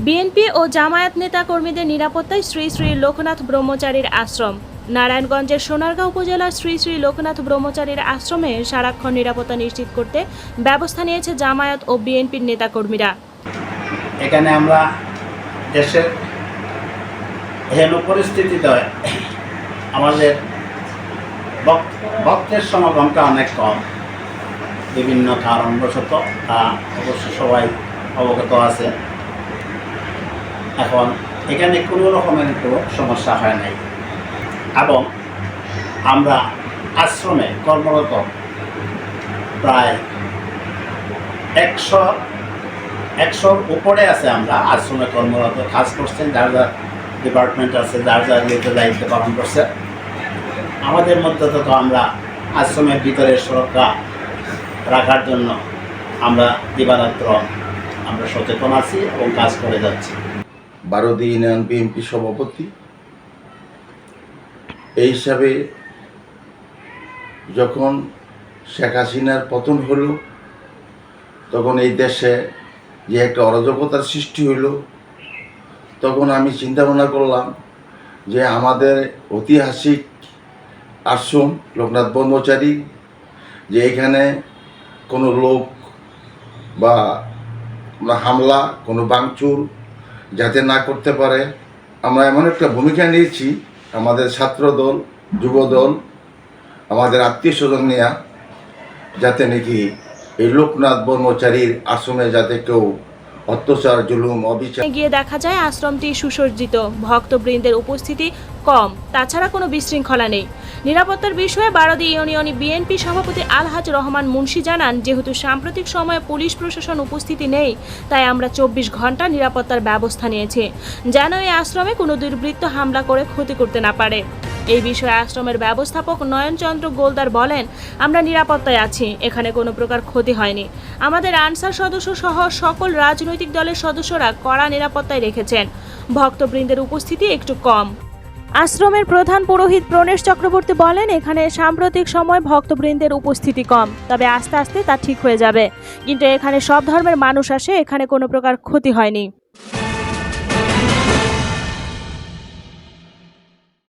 BNP ও জামায়াত নেতা কর্মীদের নিরাপত্তায় শ্রী শ্রী লোকনাথ ব্রহ্মচারীর আশ্রম। নারায়ণগঞ্জের সোনারগাঁও উপজেলার শ্রী শ্রী লোকনাথ ব্রহ্মচারীর আশ্রমে সারাক্ষণ নিরাপত্তা নিশ্চিত করতে ব্যবস্থা নিয়েছে জামায়াত ও বিএনপির নেতাকর্মীরা। এখানে আমরা দেশের হেন পরিস্থিতিতে আমাদের ভক্তের সমাগমটা অনেক কম, বিভিন্ন কারণবশত তা অবশ্য সবাই অবগত আছে। এখন এখানে কোনো রকমের কোনো সমস্যা হয় নাই এবং আমরা আশ্রমে কর্মরত প্রায় 100-100 উপরে আছে। আমরা আশ্রমে কর্মরত কাজ করছেন, যার যার ডিপার্টমেন্ট আছে, যার যার দায়িত্ব পালন করছে। আমাদের মধ্যে তো আমরা আশ্রমের ভিতরে সুরক্ষা রাখার জন্য আমরা দিবারাত্র আমরা সচেতন আছি এবং কাজ করে যাচ্ছি। বারোদি ইউনিয়ন বিএনপি সভাপতি এই হিসাবে যখন শেখ হাসিনার পতন হলো, তখন এই দেশে যে একটা অরাজকতার সৃষ্টি হইল, তখন আমি চিন্তা ভাবনা করলাম যে আমাদের ঐতিহাসিক আশ্রম লোকনাথ ব্রহ্মচারী, যে এখানে কোনো লোক বা হামলা, কোনো ভাঙচুর যাতে না করতে পারে, আমরা এমন একটা ভূমিকা নিয়েছি আমাদের ছাত্রদল, যুবদল, আমাদের আত্মীয় স্বজন নিয়ে, যাতে নাকি এই লোকনাথ ব্রহ্মচারীর আশ্রমে যাতে কেউ অত্যাচার, জুলুম, অবিচার। গিয়ে দেখা যায় আশ্রমটি সুসজ্জিত, ভক্তবৃন্দের উপস্থিতি কম, তাছাড়া কোনো বিশৃঙ্খলা নেই। নিরাপত্তার বিষয়ে বারোদি ইউনিয়ন বিএনপি সভাপতি আলহাজ রহমান মুন্সি জানান, যেহেতু সাম্প্রতিক সময়ে পুলিশ প্রশাসন উপস্থিতি নেই, তাই আমরা 24 ঘন্টা নিরাপত্তার ব্যবস্থা নিয়েছি, যেন এই আশ্রমে কোনো দুর্বৃত্ত হামলা করে ক্ষতি করতে না পারে। এই বিষয়ে আশ্রমের ব্যবস্থাপক নয়নচন্দ্র গোলদার বলেন, আমরা নিরাপত্তায় আছি, এখানে কোনো প্রকার ক্ষতি হয়নি। আমাদের আনসার সদস্য সহ সকল রাজনৈতিক দলের সদস্যরা কড়া নিরাপত্তায় রেখেছেন। ভক্তবৃন্দের উপস্থিতি একটু কম। আশ্রমের প্রধান পুরোহিত প্রণেশ চক্রবর্তী বলেন, এখানে সাম্প্রতিক সময় ভক্তবৃন্দের উপস্থিতি কম, তবে আস্তে আস্তে তা ঠিক হয়ে যাবে। কিন্তু এখানে সব ধর্মের মানুষ আসে, এখানে কোনো প্রকার ক্ষতি হয়নি।